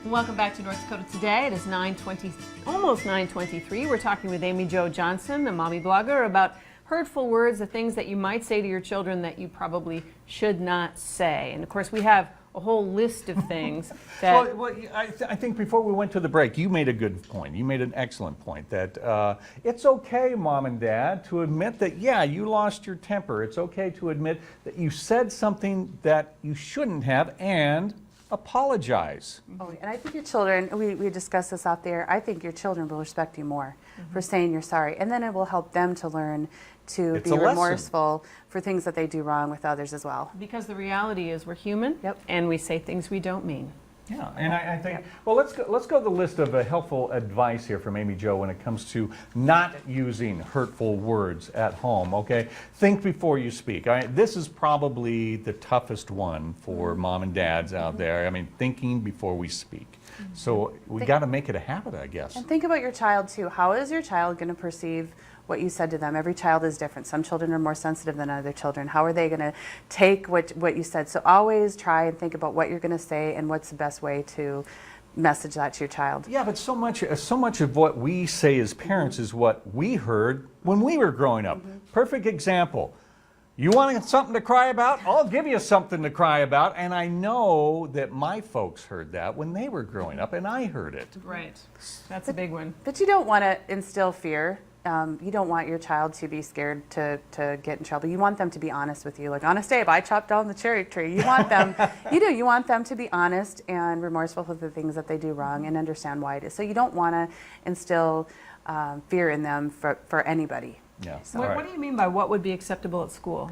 Welcome back to North Dakota Today. It is 9:20, almost 9:23. We're talking with Amy Jo Johnson, the mommy blogger, about hurtful words, the things that you might say to your children that you probably should not say. And of course, we have a whole list of things that... I think before we went to the break, you made a good point. You made an excellent point that it's okay, Mom and Dad, to admit that, yeah, you lost your temper. It's okay to admit that you said something that you shouldn't have and apologize. Oh, and I think your children, we discussed this out there, I think your children will respect you more for saying you're sorry. And then it will help them to learn to be remorseful for things that they do wrong with others as well. Because the reality is we're human, and we say things we don't mean. Yeah, and I think, well, let's go to the list of helpful advice here from Amy Jo when it comes to not using hurtful words at home, okay? Think before you speak. All right? This is probably the toughest one for mom and dads out there. I mean, thinking before we speak. So we got to make it a habit, I guess. And think about your child, too. How is your child going to perceive what you said to them? Every child is different. Some children are more sensitive than other children. How are they going to take what you said? So always try and think about what you're going to say and what's the best way to message that to your child. Yeah, but so much of what we say as parents is what we heard when we were growing up. Perfect example. You want something to cry about? I'll give you something to cry about. And I know that my folks heard that when they were growing up, and I heard it. Right. That's a big one. But you don't want to instill fear. You don't want your child to be scared to get in trouble. You want them to be honest with you. Like, honest Abe, I chopped down the cherry tree. You want them, you want them to be honest and remorseful for the things that they do wrong and understand why it is. So you don't want to instill fear in them for anybody. Yeah. So, What do you mean by what would be acceptable at school?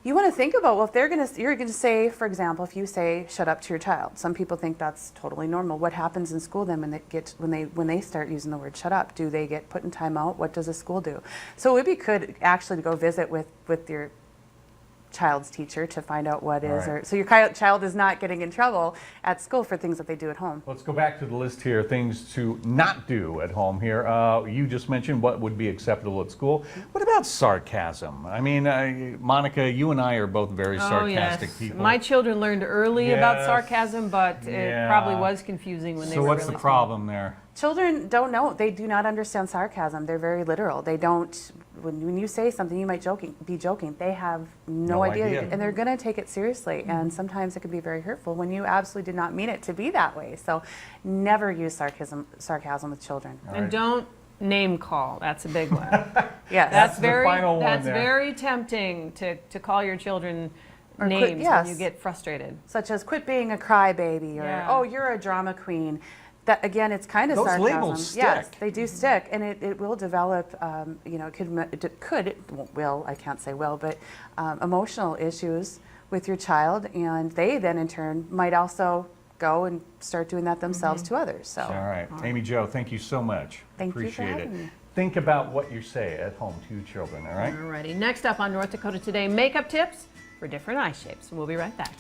you want to think about, well, if you're going to say, for example, if you say shut up to your child, some people think that's totally normal. What happens in school then when they start using the word shut up? Do they get put in timeout? What does the school do? So it would be good actually to go visit with your child's teacher to find out what is, or so your child is not getting in trouble at school for things that they do at home. Let's go back to the list here, things to not do at home here. You just mentioned what would be acceptable at school. What about sarcasm? I mean, Monica, you and I are both very sarcastic people. My children learned early about sarcasm, but it probably was confusing when they were really So what's the problem there? Children don't know. They do not understand sarcasm. They're very literal. They don't, when you say something, you might be joking. They have no idea. And they're going to take it seriously. And sometimes it can be very hurtful when you absolutely did not mean it to be that way. So never use sarcasm with children. And don't name call. That's a big one. Yes. That's That's very tempting to call your children names when you get frustrated. Such as quit being a crybaby, or oh, you're a drama queen. That, again, it's kind of sarcasm. Those labels stick. Yes, they do stick, and it will develop, you know, it will, I can't say will, but emotional issues with your child, and they then in turn might also go and start doing that themselves to others. So. All right. Amy Jo, thank you so much. Thank you for Appreciate having it. me. Think about what you say at home to your children, all right? Alrighty. Next up on North Dakota Today, makeup tips for different eye shapes. We'll be right back.